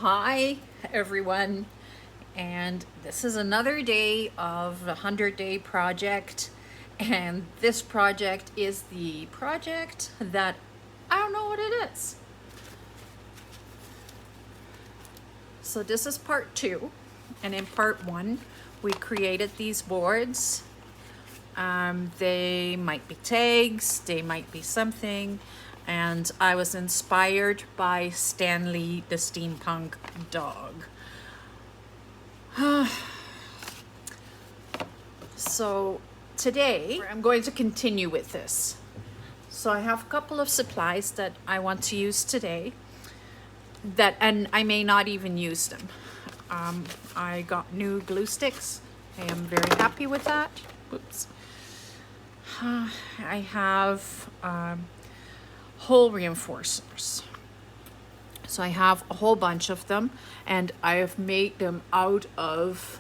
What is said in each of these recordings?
Hi everyone, and this is another day of the 100-day project, and this project is the project that I don't know what it is. So this is part 2, and in part 1 we created these boards. They might be tags, they might be something, and I was inspired by Stanley the Steampunk dog. So today I'm going to continue with this. So I have a couple of supplies that I want to use today and I may not even use them. I got new glue sticks. I am very happy with that. Whoops. I have hole reinforcers. So I have a whole bunch of them, and I have made them out of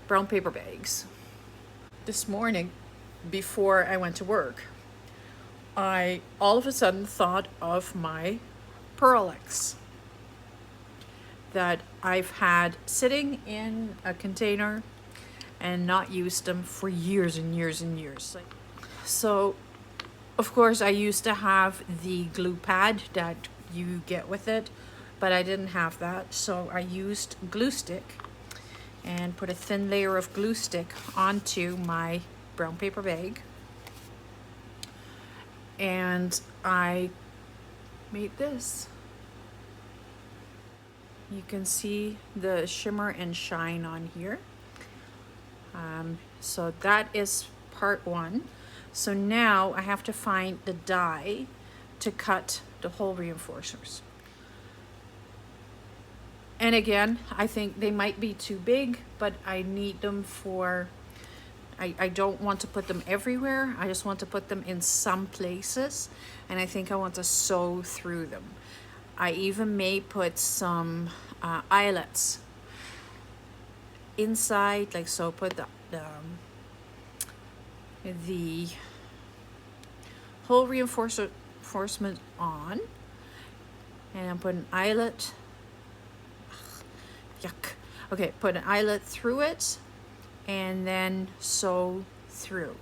brown paper bags. This morning, before I went to work, I all of a sudden thought of my Pearlex that I've had sitting in a container and not used them for years and years and years. So, of course, I used to have the glue pad that you get with it, but I didn't have that, so I used glue stick and put a thin layer of glue stick onto my brown paper bag, and I made this. You can see the shimmer and shine on here. So that is part 1. So now I have to find the die to cut the hole reinforcers. And again, I think they might be too big, but I need them for, I don't want to put them everywhere. I just want to put them in some places, and I think I want to sew through them. I even may put some eyelets inside, like so. Put the hole reinforcement on, and I'm putting an eyelet. Ugh, yuck. Okay, put an eyelet through it, and then sew through.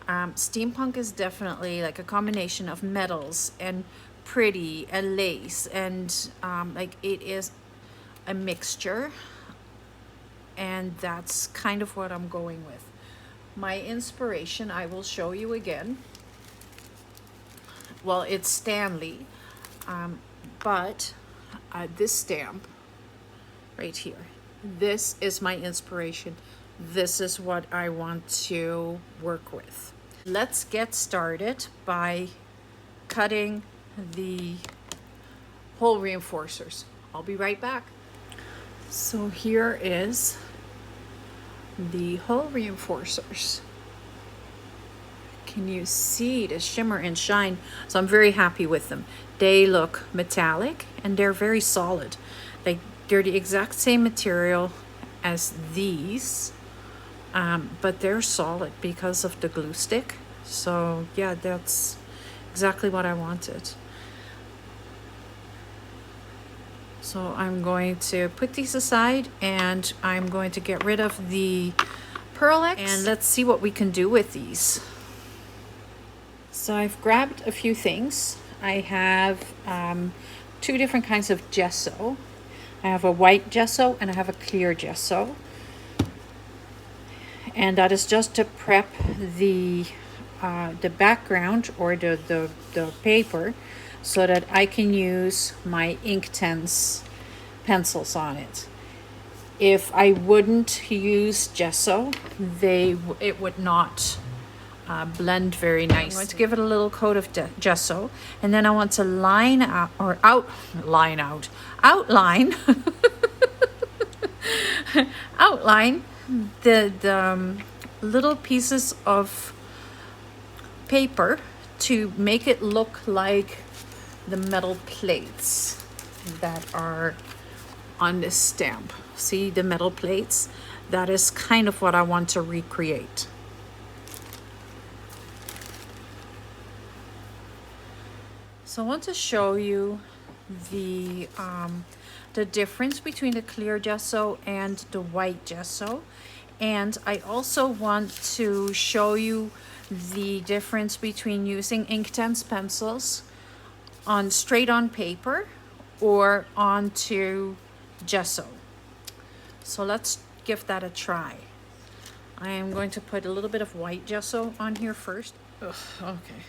Steampunk is definitely like a combination of metals and pretty and lace, and like it is a mixture, and that's kind of what I'm going with. My inspiration, I will show you again. Well, it's Stanley, but this stamp right here, this is my inspiration. This is what I want to work with. Let's get started by cutting the hole reinforcers. I'll be right back. So here is the hole reinforcers. Can you see the shimmer and shine? So I'm very happy with them. They look metallic and they're very solid. Like they're the exact same material as these, but they're solid because of the glue stick. So yeah, that's exactly what I wanted. So I'm going to put these aside, and I'm going to get rid of the Pearlex, and let's see what we can do with these. So I've grabbed a few things. I have 2 different kinds of gesso. I have a white gesso and I have a clear gesso. And that is just to prep the background or the paper, so that I can use my Inktense pencils on it. If I wouldn't use gesso, it would not blend very nicely. I'm going to give it a little coat of gesso, and then I want to outline outline the little pieces of paper to make it look like the metal plates that are on this stamp. See the metal plates? That is kind of what I want to recreate. So I want to show you the difference between the clear gesso and the white gesso. And I also want to show you the difference between using Inktense pencils on straight on paper or onto gesso. So let's give that a try. I am going to put a little bit of white gesso on here first. Ugh, okay.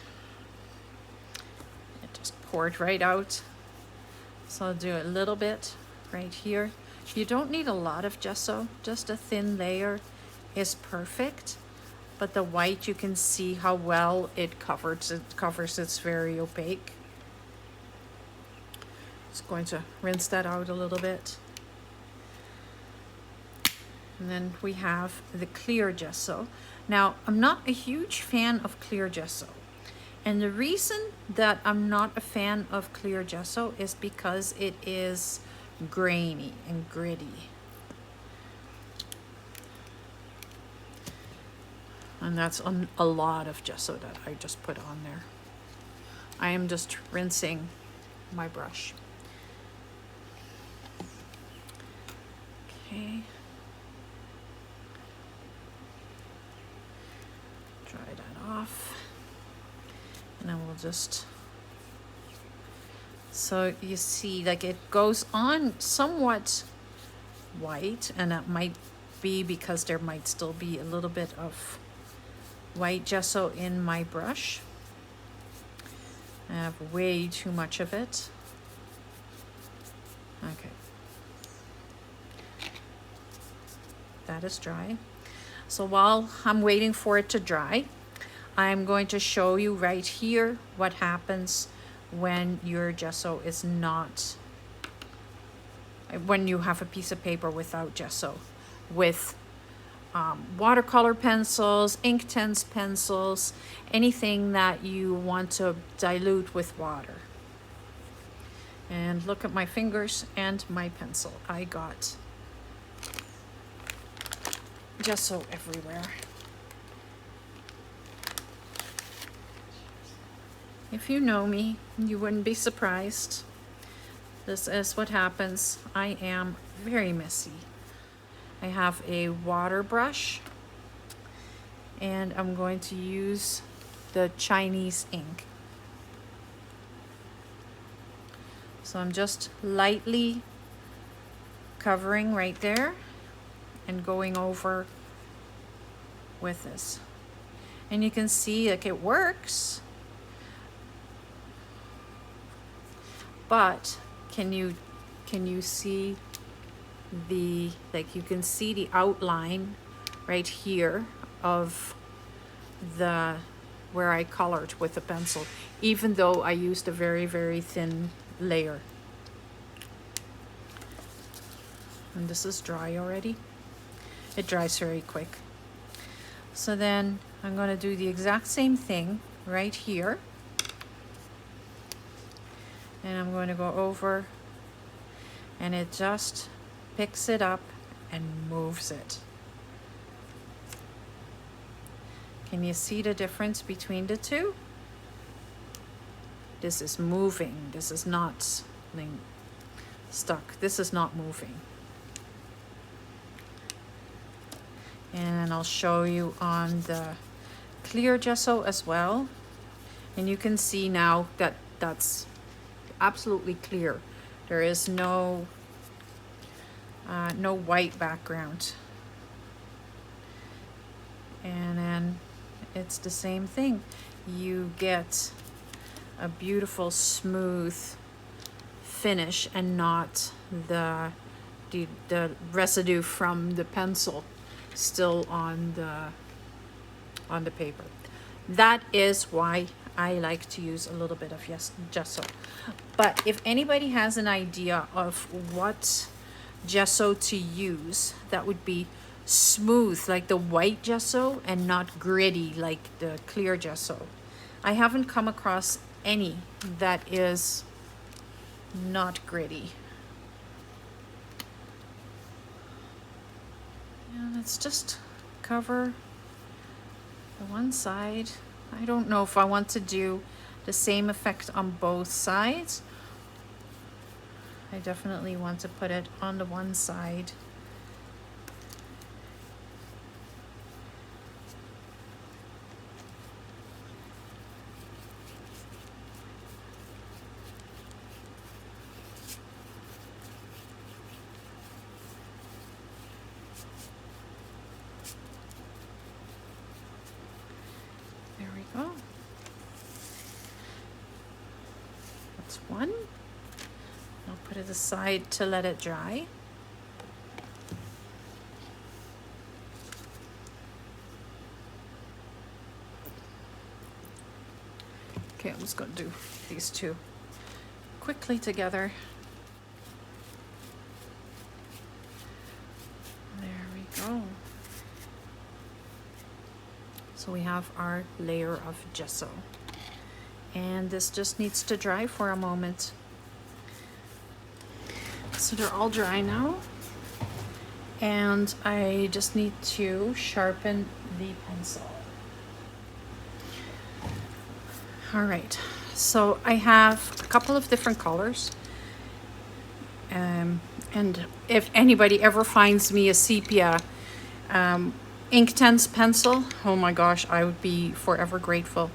It just poured right out. So I'll do a little bit right here. You don't need a lot of gesso, just a thin layer is perfect. But the white, you can see how well it covers. It's very opaque. Just going to rinse that out a little bit. And then we have the clear gesso. Now, I'm not a huge fan of clear gesso. And the reason that I'm not a fan of clear gesso is because it is grainy and gritty. And that's a lot of gesso that I just put on there. I am just rinsing my brush. Okay. Dry that off. And then we'll just, so you see, like, it goes on somewhat white, and that might be because there might still be a little bit of white gesso in my brush. I have way too much of it. Okay. That is dry. So while I'm waiting for it to dry, I'm going to show you right here what happens when your gesso is not, when you have a piece of paper without gesso, with watercolor pencils, Inktense pencils, anything that you want to dilute with water. And look at my fingers and my pencil. I got gesso everywhere. If you know me, you wouldn't be surprised. This is what happens. I am very messy. I have a water brush, and I'm going to use the Chinese ink. So I'm just lightly covering right there and going over with this. And you can see, like, it works. But can you see the, like, you can see the outline right here of the, where I colored with a pencil, even though I used a very, very thin layer. And this is dry already. It dries very quick. So then I'm going to do the exact same thing right here. And I'm going to go over, and it just picks it up and moves it. Can you see the difference between the two? This is moving. This is not stuck. This is not moving. And I'll show you on the clear gesso as well. And you can see now that that's absolutely clear. There is no white background. And then it's the same thing. You get a beautiful smooth finish and not the residue from the pencil still on the paper. That is why I like to use a little bit of gesso. But if anybody has an idea of what gesso to use that would be smooth like the white gesso and not gritty like the clear gesso, I haven't come across any that is not gritty. And let's just cover the one side. I don't know if I want to do the same effect on both sides I definitely want to put it on the one side. There we go. That's one. I'll put it aside to let it dry. Okay, I'm just going to do these two quickly together. There we go. So we have our layer of gesso. And this just needs to dry for a moment. So they're all dry now. And I just need to sharpen the pencil. All right, so I have a couple of different colors. And if anybody ever finds me a sepia Inktense pencil, oh my gosh, I would be forever grateful.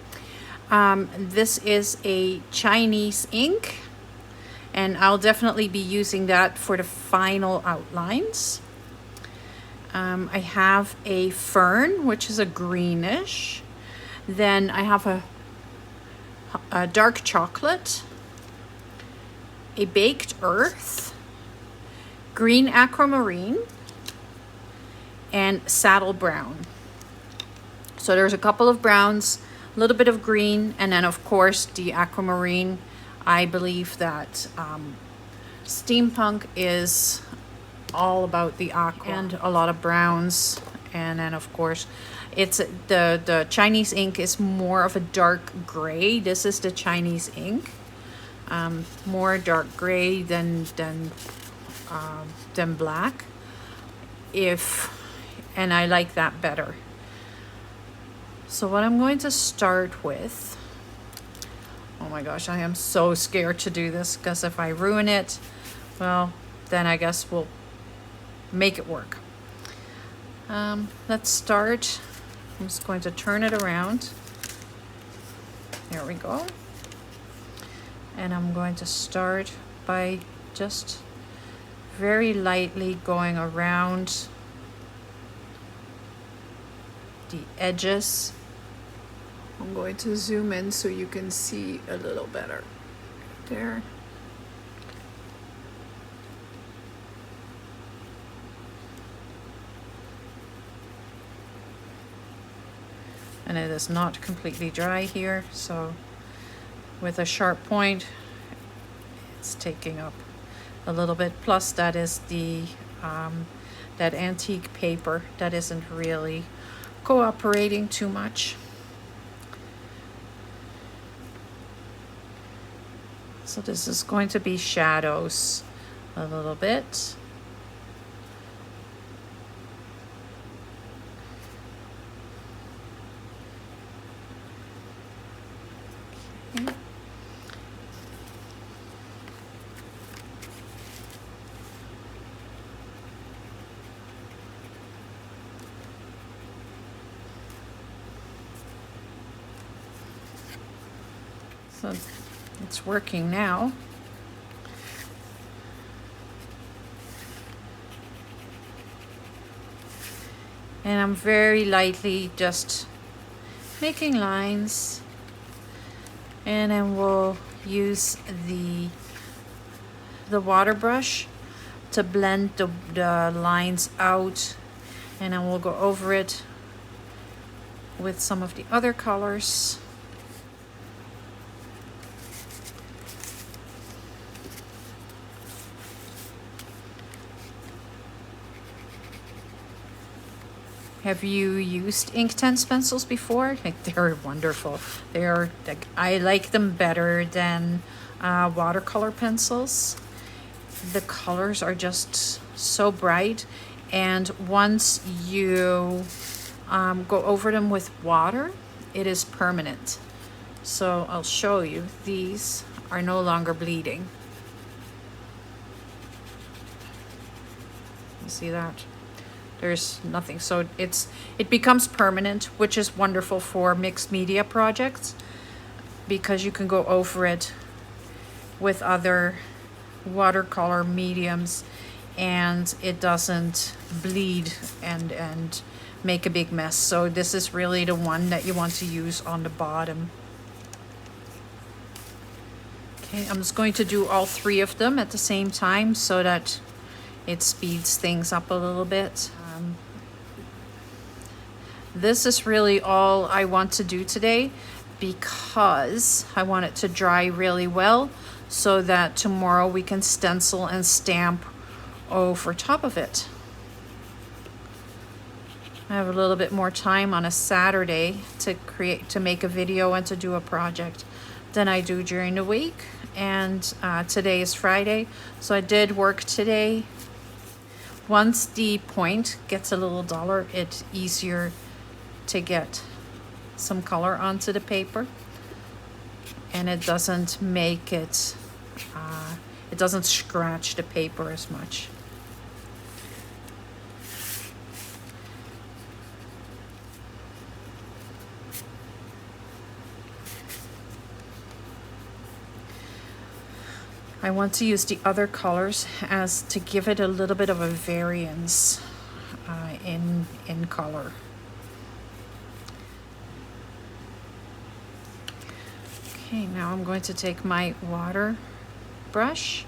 This is a Chinese ink, and I'll definitely be using that for the final outlines. I have a fern, which is a greenish. Then I have a dark chocolate, a baked earth, green aquamarine, and saddle brown. So there's a couple of browns, a little bit of green, and then of course the aquamarine. I believe that Steampunk is all about the aqua and a lot of browns. And then of course it's the Chinese ink is more of a dark gray. This is the Chinese ink, more dark gray than black. And I like that better. So what I'm going to start with, oh my gosh, I am so scared to do this, because if I ruin it, well, then I guess we'll make it work. Let's start. I'm just going to turn it around. There we go. And I'm going to start by just very lightly going around the edges. I'm going to zoom in so you can see a little better. There. And it is not completely dry here, so with a sharp point it's taking up a little bit. Plus that is the that antique paper that isn't really cooperating too much. So this is going to be shadows a little bit. Okay. So it's working now. And I'm very lightly just making lines. And then we'll use the water brush to blend the lines out. And then we'll go over it with some of the other colors. Have you used Inktense pencils before? Like, they're wonderful. They're like, I like them better than watercolor pencils. The colors are just so bright, and once you go over them with water, it is permanent. So I'll show you. These are no longer bleeding. see that? There's nothing, so it becomes permanent, which is wonderful for mixed media projects because you can go over it with other watercolor mediums and it doesn't bleed and make a big mess. So this is really the one that you want to use on the bottom. Okay, I'm just going to do all three of them at the same time so that it speeds things up a little bit. This is really all I want to do today because I want it to dry really well so that tomorrow we can stencil and stamp over top of it. I have a little bit more time on a Saturday to make a video and to do a project than I do during the week. And today is Friday, so I did work today. Once the point gets a little duller, it's easier to get some color onto the paper, and it doesn't make it, it doesn't scratch the paper as much. I want to use the other colors as to give it a little bit of a variance in color. Okay, now I'm going to take my water brush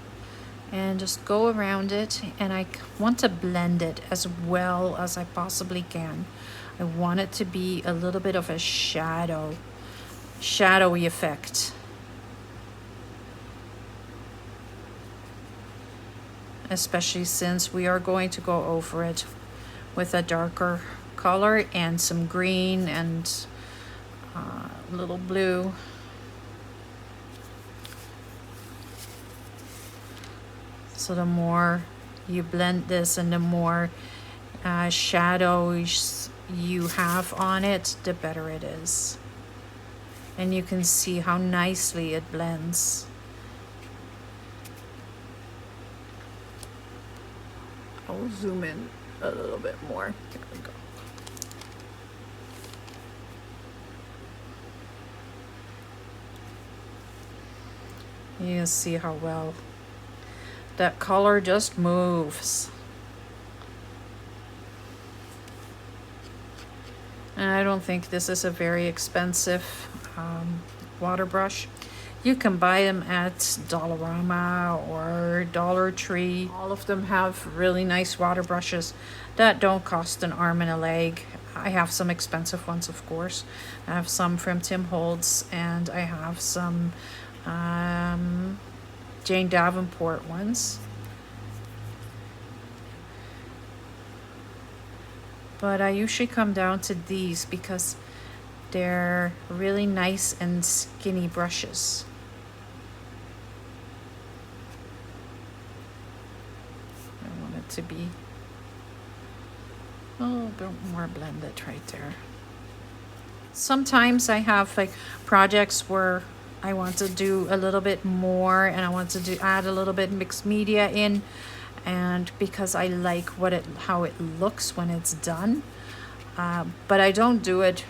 and just go around it, and I want to blend it as well as I possibly can. I want it to be a little bit of a shadowy effect. Especially since we are going to go over it with a darker color and some green and a little blue. So the more you blend this and the more shadows you have on it, the better it is. And you can see how nicely it blends. I'll zoom in a little bit more. There we go. You can see how well that color just moves. And I don't think this is a very expensive water brush. You can buy them at Dollarama or Dollar Tree. All of them have really nice water brushes that don't cost an arm and a leg. I have some expensive ones, of course. I have some from Tim Holtz, and I have some Jane Davenport ones. But I usually come down to these because they're really nice and skinny brushes. I want it to be a little bit more blended right there. Sometimes I have like projects where I want to do a little bit more and I want to add a little bit mixed media in, and because I like how it looks when it's done, but I don't do it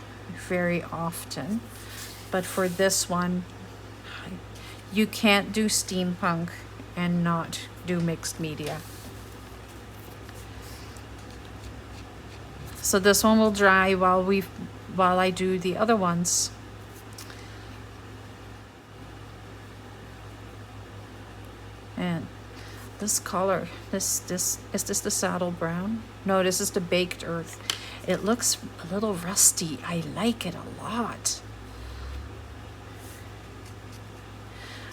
very often. But for this one, you can't do steampunk and not do mixed media. So this one will dry while I do the other ones. And this color, is this the saddle brown? No, this is the baked earth. It looks a little rusty. I like it a lot.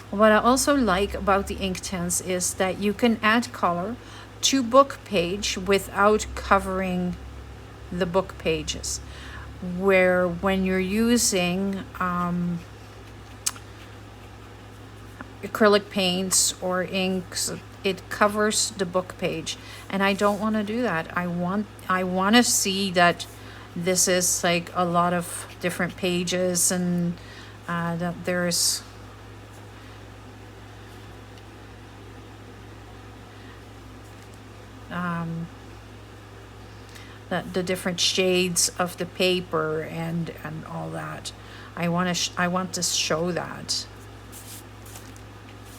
What I also like about the Inktense is that you can add color to book page without covering the book pages. Where when you're using acrylic paints or inks, it covers the book page, and I don't want to do that. I want to see that this is like a lot of different pages, and that there's the different shades of the paper and all that. I want to show that.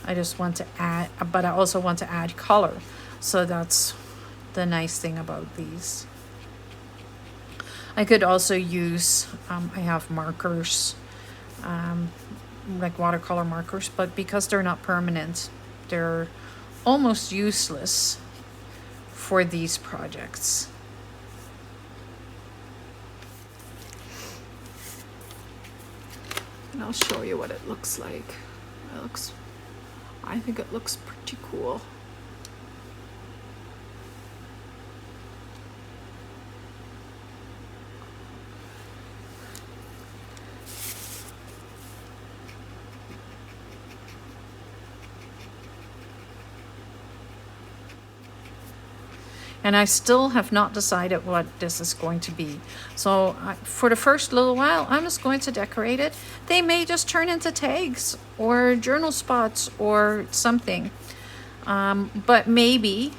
I just want to add, but I also want to add color. So that's the nice thing about these. I could also use, I have markers, like watercolor markers, but because they're not permanent, they're almost useless for these projects. And I'll show you what it looks like. I think it looks pretty cool. And I still have not decided what this is going to be. So for the first little while, I'm just going to decorate it. They may just turn into tags or journal spots or something. But maybe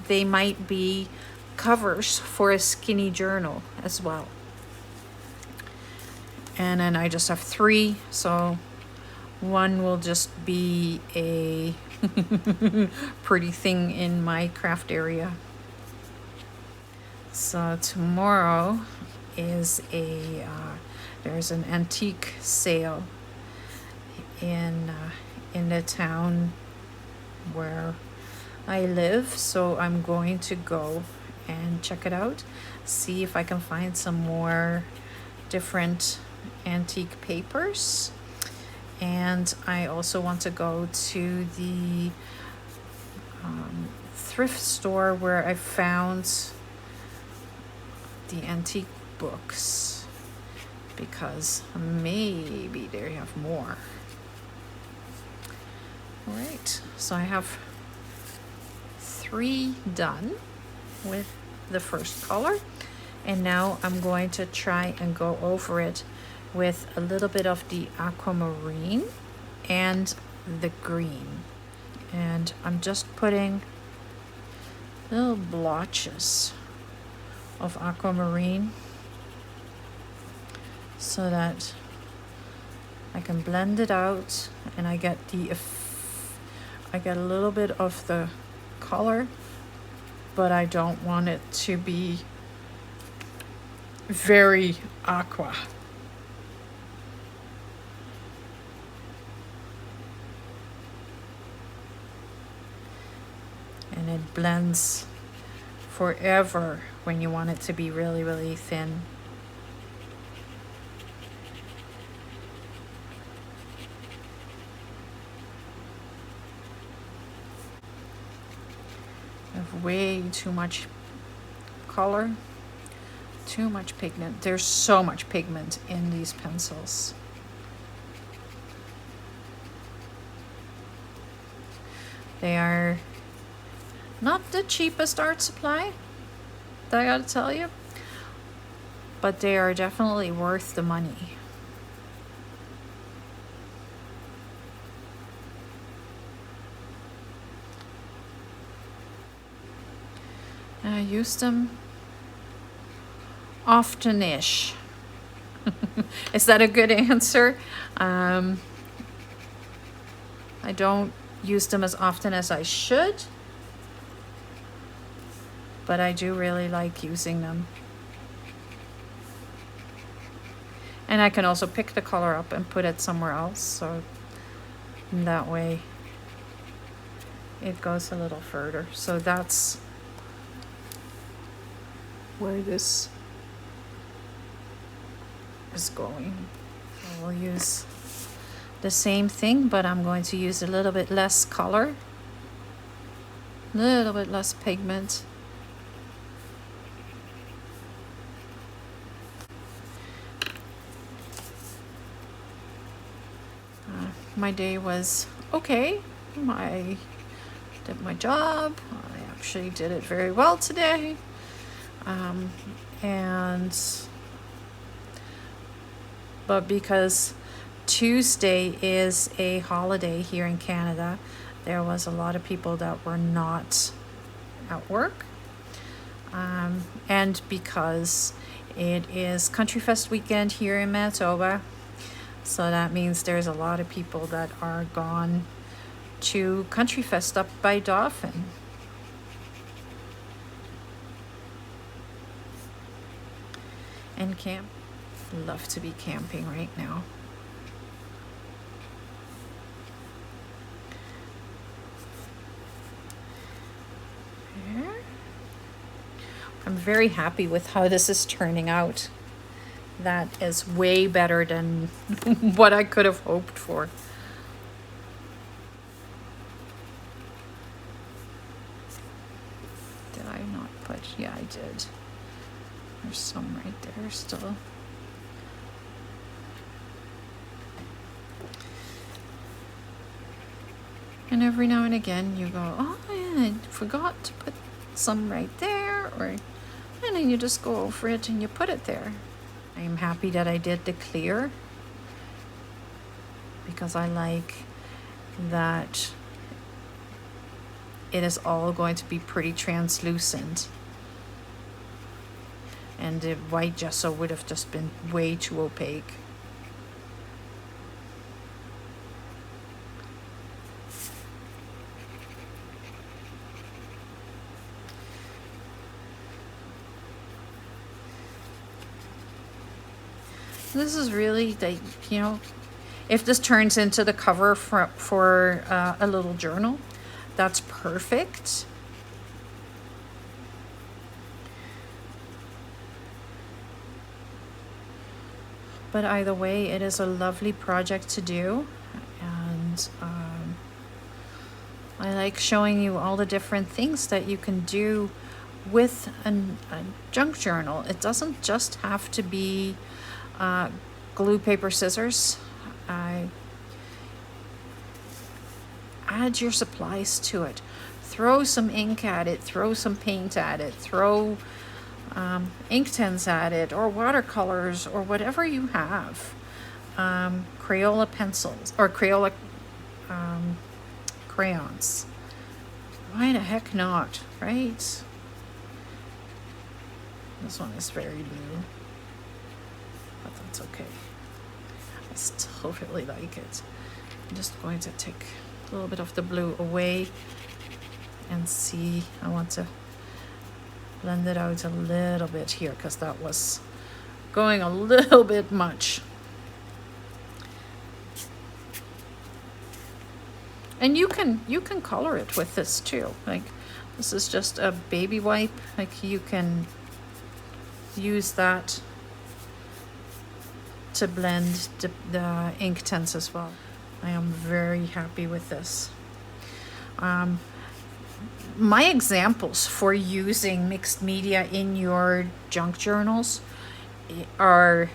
they might be covers for a skinny journal as well. And then I just have 3, so one will just be a pretty thing in my craft area. So tomorrow is there's an antique sale in the town where I live, so I'm going to go and check it out, see if I can find some more different antique papers. And I also want to go to the thrift store where I found the antique books, because maybe they have more. All right, so I have 3 done with the first color, and now I'm going to try and go over it with a little bit of the aquamarine and the green. And I'm just putting little blotches of aquamarine so that I can blend it out, and I get a little bit of the color, but I don't want it to be very aqua. And it blends forever when you want it to be really, really thin. I have way too much color, too much pigment. There's so much pigment in these pencils. They are not the cheapest art supply, I gotta tell you, but they are definitely worth the money. I use them often-ish. Is that a good answer? I don't use them as often as I should, but I do really like using them. And I can also pick the color up and put it somewhere else, so that way it goes a little further. So that's where this is going. So we'll use the same thing, but I'm going to use a little bit less color, a little bit less pigment. My day was okay. I did my job. I actually did it very well today. But because Tuesday is a holiday here in Canada, there was a lot of people that were not at work. And because it is Country Fest weekend here in Manitoba, so that means there's a lot of people that are gone to Country Fest up by Dauphin. And camp. Love to be camping right now. There. I'm very happy with how this is turning out. That is way better than what I could have hoped for. Did I not put? Yeah, I did. There's some right there still. And every now and again you go, oh, I forgot to put some right there, and then you just go over it and you put it there. I am happy that I did the clear, because I like that it is all going to be pretty translucent. And the white gesso would have just been way too opaque. This is really, like, you know, if this turns into the cover for a little journal, that's perfect. But either way, it is a lovely project to do. And I like showing you all the different things that you can do with a junk journal. It doesn't just have to be glue, paper, scissors. Add your supplies to it. Throw some ink at it, throw some paint at it, throw Inktense at it, or watercolors, or whatever you have. Crayola pencils, or Crayola crayons. Why the heck not, right? This one is very blue, but that's okay. I still really like it. I'm just going to take a little bit of the blue away and see. I want to blend it out a little bit here, because that was going a little bit much. And you can color it with this too. Like, this is just a baby wipe. Like, you can use that to blend the Inktense as well. I am very happy with this. My examples for using mixed media in your junk journals are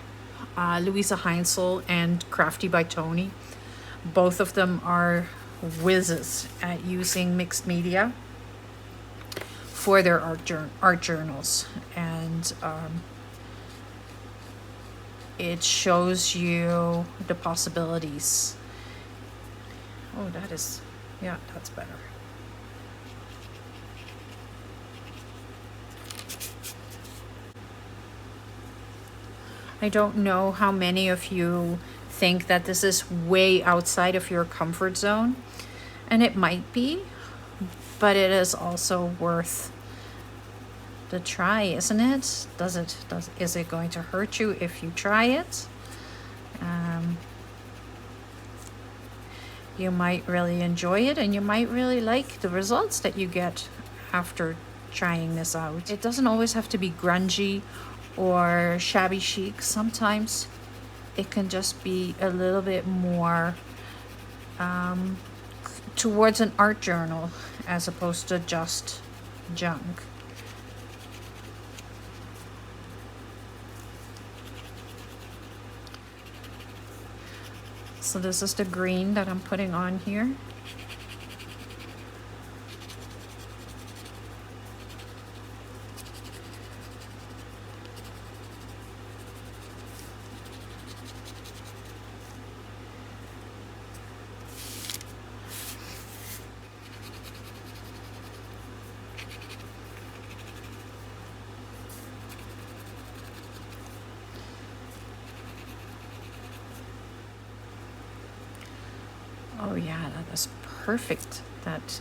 Louisa Heinzel and Crafty by Tony. Both of them are whizzes at using mixed media for their art journals, and it shows you the possibilities. Oh, that is, yeah, that's better. I don't know how many of you think that this is way outside of your comfort zone, and it might be, but it is also worth the try, isn't it? Is it going to hurt you if you try it? You might really enjoy it, and you might really like the results that you get after trying this out. It doesn't always have to be grungy or shabby chic. Sometimes it can just be a little bit more towards an art journal as opposed to just junk. So this is the green that I'm putting on here. Oh yeah, that is perfect. That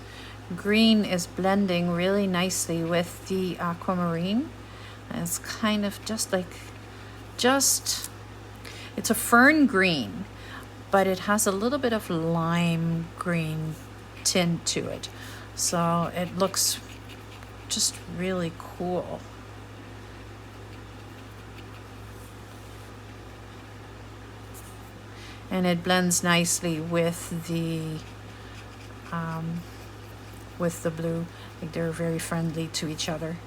green is blending really nicely with the aquamarine. It's kind of just it's a fern green, but it has a little bit of lime green tint to it. So it looks just really cool. And it blends nicely with the blue. Like they're very friendly to each other.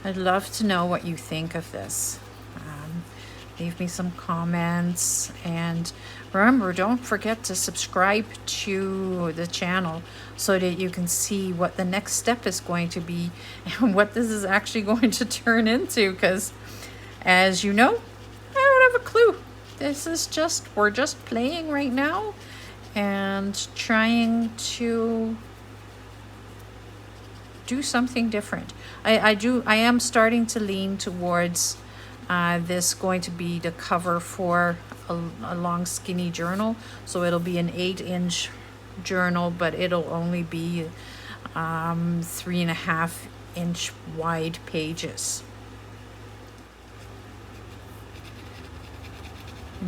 I'd love to know what you think of this. Leave me some comments, and remember, don't forget to subscribe to the channel so that you can see what the next step is going to be and what this is actually going to turn into, because as you know, I don't have a clue. We're just playing right now and trying to do something different. I am starting to lean towards this going to be the cover for a long skinny journal. So it'll be an 8-inch journal, but it'll only be 3.5-inch wide pages.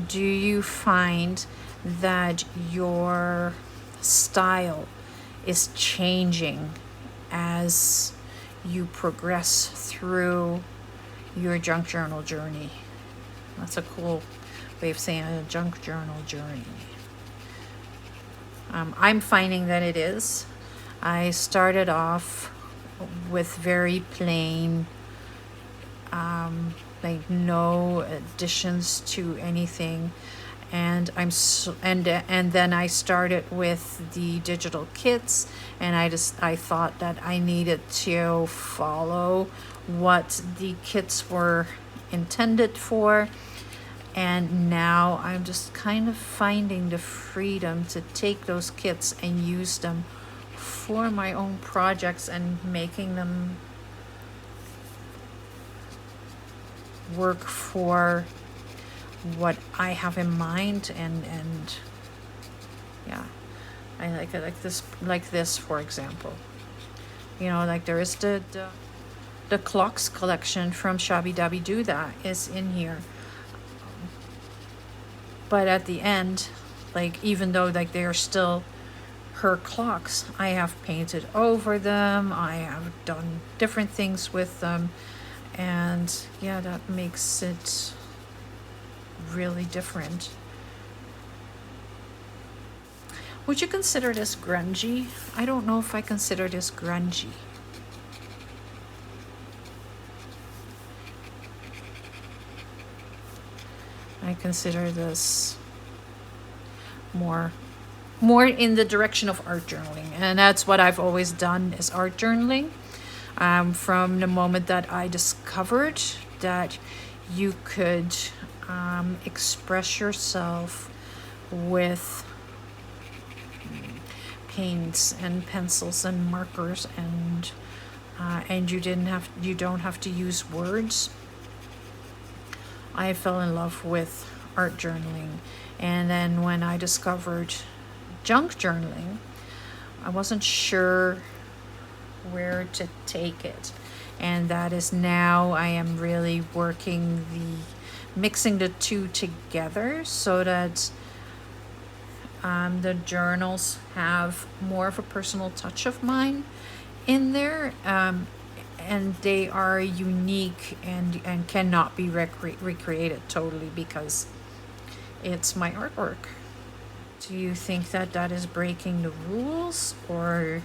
Do you find that your style is changing as you progress through your junk journal journey? That's a cool way of saying a junk journal journey. I'm finding that it is. I started off with very plain, like no additions to anything, and and then I started with the digital kits, and I thought that I needed to follow what the kits were intended for, and now I'm just kind of finding the freedom to take those kits and use them for my own projects and making them work for what I have in mind, and yeah, I like it like this for example. You know, like there is the clocks collection from Shabby Dabby Doo that is in here, but at the end, like even though like they are still her clocks, I have painted over them, I have done different things with them, and yeah, that makes it really different. Would you consider this grungy? I don't know if I consider this grungy. I consider this more in the direction of art journaling, and that's what I've always done, is art journaling. From the moment that I discovered that you could express yourself with paints and pencils and markers, and you don't have to use words, I fell in love with art journaling. And then when I discovered junk journaling, I wasn't sure where to take it, and that is now I am really mixing the two together so that the journals have more of a personal touch of mine in there, and they are unique and cannot be recreated totally because it's my artwork. Do you think that is breaking the rules, or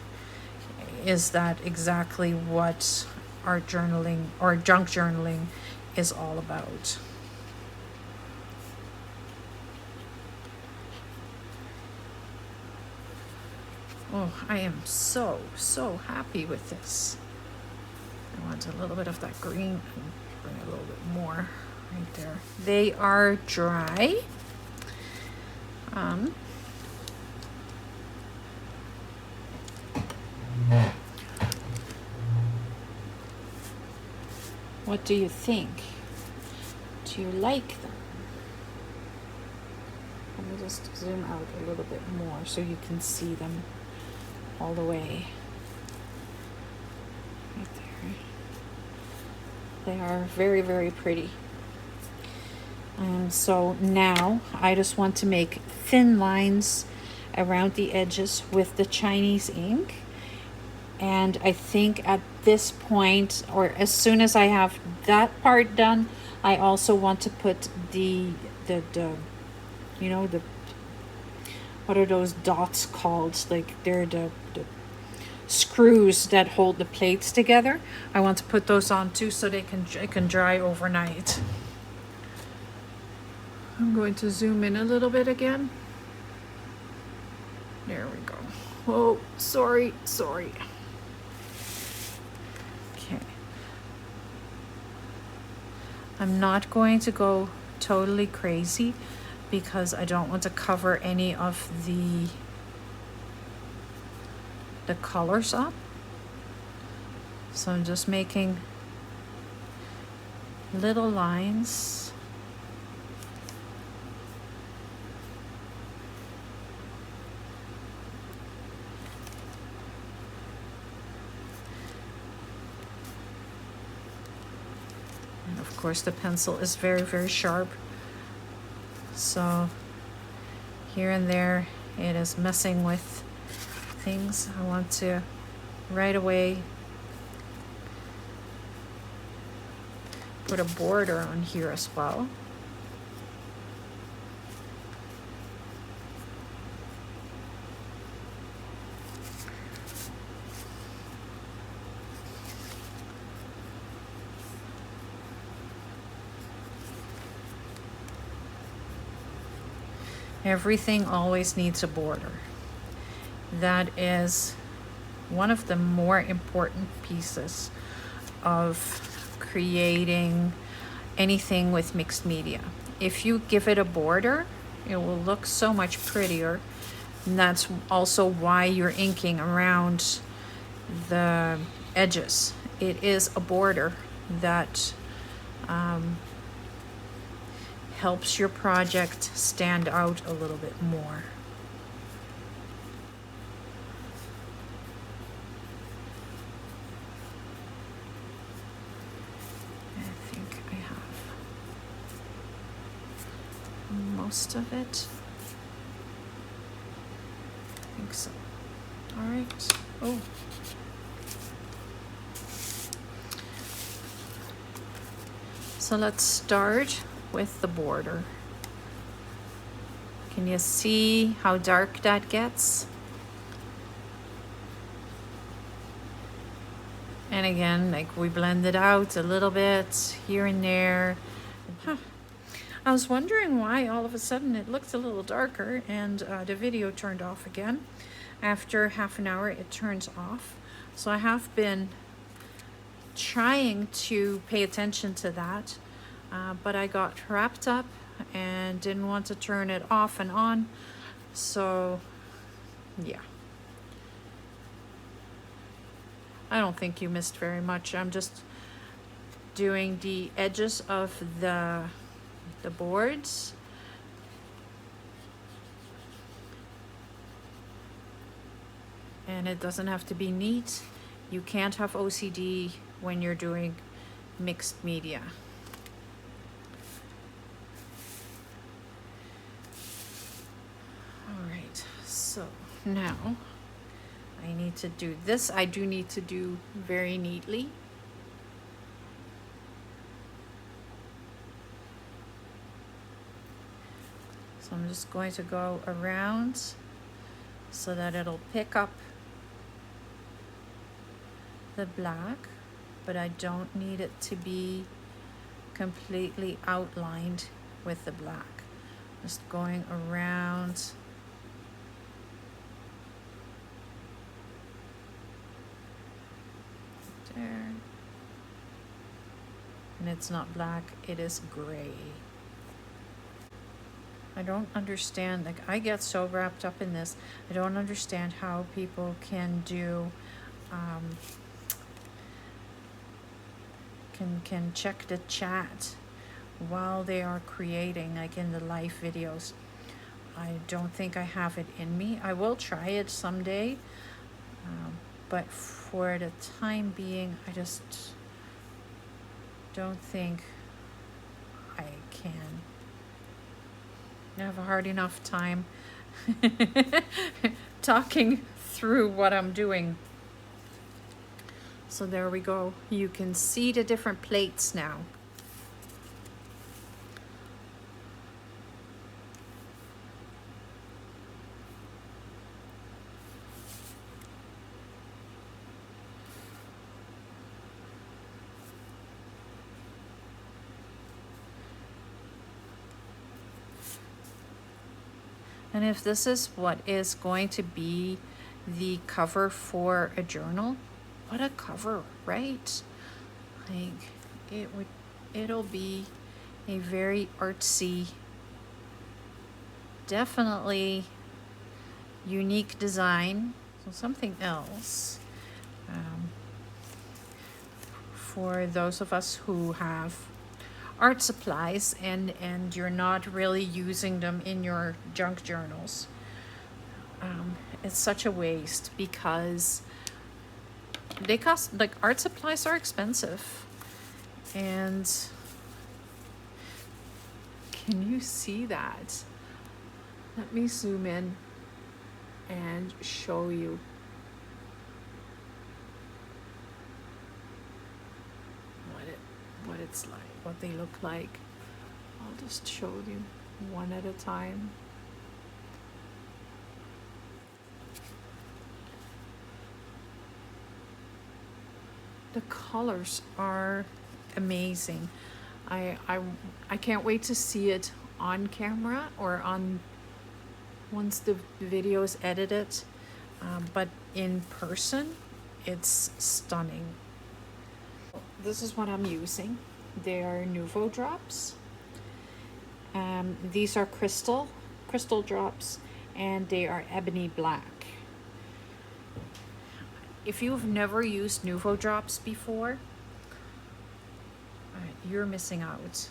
is that exactly what art journaling or junk journaling is all about? Oh, I am so happy with this. I want a little bit of that green and bring a little bit more right there. They are dry. What do you think? Do you like them? Let me just zoom out a little bit more so you can see them all the way. Right there. They are very, very pretty. So now I just want to make thin lines around the edges with the Chinese ink. And I think at this point, or as soon as I have that part done, I also want to put the you know, what are those dots called? Like they're the screws that hold the plates together. I want to put those on too so it can dry overnight. I'm going to zoom in a little bit again. There we go. Oh, sorry. Okay. I'm not going to go totally crazy because I don't want to cover any of the colors up. So I'm just making little lines. And of course the pencil is very, very sharp. So here and there it is messing with things. I want to right away put a border on here as well. Everything always needs a border. That is one of the more important pieces of creating anything with mixed media. If you give it a border, it will look so much prettier. And that's also why you're inking around the edges. It is a border that helps your project stand out a little bit more. I think I have most of it. I think so. All right. Oh. So let's start with the border. Can you see how dark that gets? And again, like we blend it out a little bit here and there. I was wondering why all of a sudden it looked a little darker and the video turned off again. After half an hour it turns off. So I have been trying to pay attention to that. But I got wrapped up and didn't want to turn it off and on. So, yeah. I don't think you missed very much. I'm just doing the edges of the boards. And it doesn't have to be neat. You can't have OCD when you're doing mixed media. So now I need to do this. I do need to do very neatly. So I'm just going to go around so that it'll pick up the black, but I don't need it to be completely outlined with the black. Just going around. There. And it's not black, it is gray. I don't understand, like I get so wrapped up in this, I don't understand how people can do can check the chat while they are creating, like in the live videos. I don't think I have it in me. I will try it someday, but for the time being, I just don't think I can. I have a hard enough time talking through what I'm doing. So there we go. You can see the different plates now. And if this is what is going to be the cover for a journal, what a cover, right? Like it'll be a very artsy, definitely unique design. So something else for those of us who have art supplies and you're not really using them in your junk journals. It's such a waste because they cost, like, art supplies are expensive. And can you see that? Let me zoom in and show you. What it's like, what they look like. I'll just show you one at a time. The colors are amazing. I can't wait to see it on camera or on once the video is edited, but in person it's stunning. This is what I'm using. They are Nuvo drops. These are crystal drops, and they are ebony black. If you've never used Nuvo drops before, you're missing out.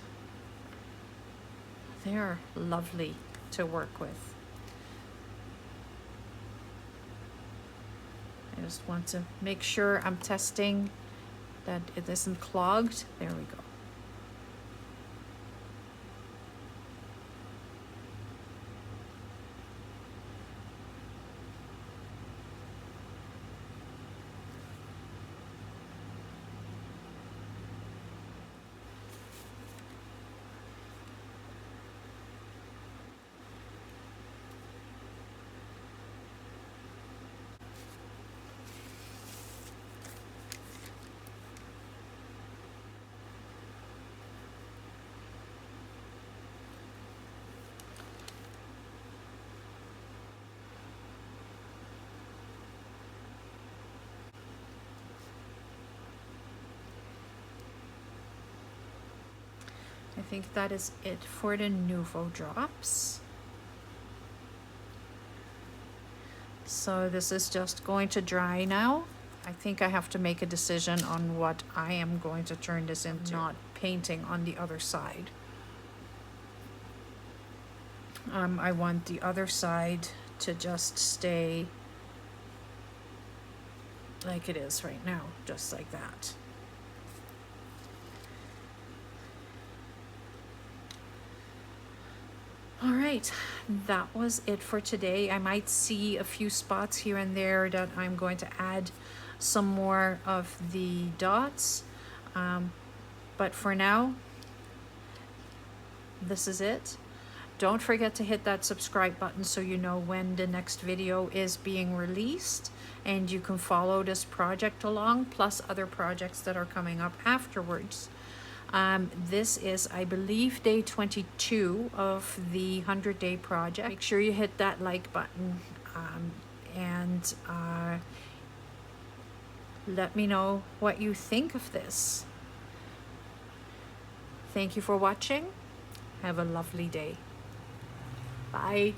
They're lovely to work with. I just want to make sure I'm testing that it isn't clogged. There we go. I think that is it for the Nuvo drops. So this is just going to dry now. I think I have to make a decision on what I am going to turn this into. Not painting on the other side. I want the other side to just stay like it is right now, just like that. All right, that was it for today. I might see a few spots here and there that I'm going to add some more of the dots. But for now, this is it. Don't forget to hit that subscribe button so you know when the next video is being released, and you can follow this project along, plus other projects that are coming up afterwards. This is, I believe, day 22 of the 100-day project. Make sure you hit that like button, and let me know what you think of this. Thank you for watching. Have a lovely day. Bye.